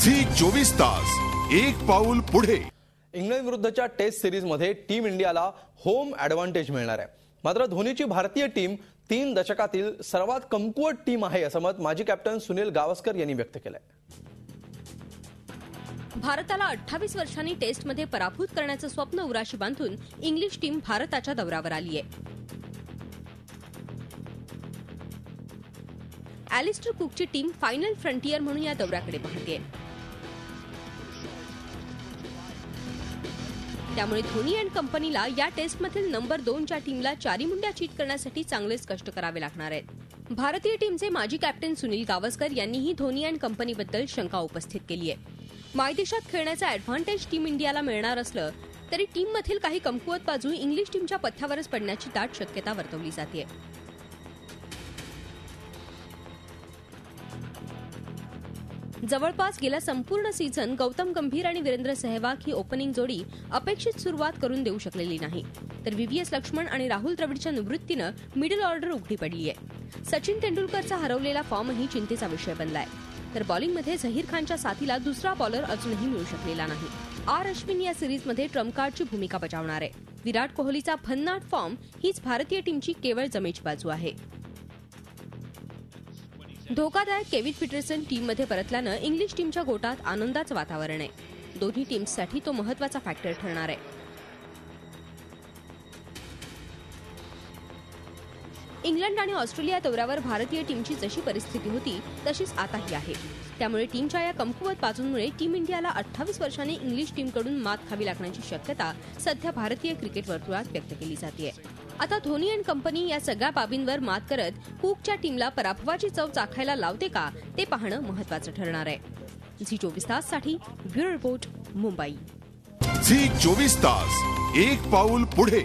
Zee 24 तास एक पाऊल पुढे। इंग्लंड विरुद्धच्या टेस्ट सिरीज मध्ये टीम इंडियाला होम ॲडव्हान्टेज मिळणार आहे। मात्र धोनीची भारतीय टीम 3 दशकातील सर्वात कमकुवत टीम आहे असं मत माजी कॅप्टन सुनील गावस्कर यांनी व्यक्त केलंय। भारताला 28 वर्षांनी टेस्टमध्ये पराभूत करण्याचं स्वप्न उराशी बांधून इंग्लिश टीम भारताच्या दौऱ्यावर आली आहे। ॲलिस्टर कुकची टीम फायनल फ्रंटियर म्हणून या दौऱ्याकडे पाहतेय। त्यामुळे धोनी अँड कंपनीला या टेस्टमधील नंबर 2च्या टीमला चारी मुंड्या चीट करण्यासाठी चांगलेच कष्ट करावे लागणार आहेत। भारतीय टीमचे माजी कॅप्टन सुनील गावस्कर यांनीही धोनी अँड कंपनीबद्दल शंका उपस्थित केली आहे। मायदेशात खेळण्याचा ॲडव्हान्टेज टीम इंडियाला मिळणार असलं तरी टीममधील काही कमकुवत बाजू इंग्लिश टीमच्या पथ्यावरच पडण्याची दाट शक्यता वर्तवली जाते। जवळपास गेल्या संपूर्ण सीझन गौतम गंभीर आणि वीरेंद्र सहवाग ही ओपनिंग जोडी अपेक्षित सुरुवात करून देऊ शकलेली नाही, तर व्हीव्हीएस लक्ष्मण आणि राहुल द्रविडच्या निवृत्तीनं मिडल ऑर्डर उघडी पडली आहे। सचिन तेंडुलकरचा हरवलेला फॉर्मही चिंतेचा विषय बनलाय, तर बॉलिंगमध्ये झहीर खानच्या साथीला दुसरा बॉलर अजूनही मिळू शकलेला नाही। आर अश्विन या सिरीजमध्ये ट्रम्प कार्डची भूमिका बजावणार आहे। विराट कोहलीचा भन्नाट फॉर्म हीच भारतीय टीमची केवळ जमेची बाजू आहे। धोकादायक केविन पीटरसन टीममध्ये परतल्यानं इंग्लिश टीमच्या गोटात आनंदाचं वातावरण आहे। दोन्ही टीम्ससाठी तो महत्त्वाचा फॅक्टर ठरणार आहे। इंग्लंड आणि ऑस्ट्रेलिया दौऱ्यावर भारतीय टीमची जशी परिस्थिती होती तशीच आताही आहे। त्यामुळे टीमच्या या कमकुवत बाजूंमुळे टीम इंडियाला 28 वर्षांनी इंग्लिश टीमकडून मात खावी लागण्याची शक्यता सध्या भारतीय क्रिकेट वर्तुळात व्यक्त केली जाते। आता धोनी अँड कंपनी या सगळ्या बाबींवर मात करत कुकच्या टीमला पराभवाची चव चाखायला लावते का ते पाहणं महत्त्वाचं ठरणार आहे। झी 24 ताससाठी ब्युरो रिपोर्ट, मुंबई। झी 24 तास एक पाऊल पुढे।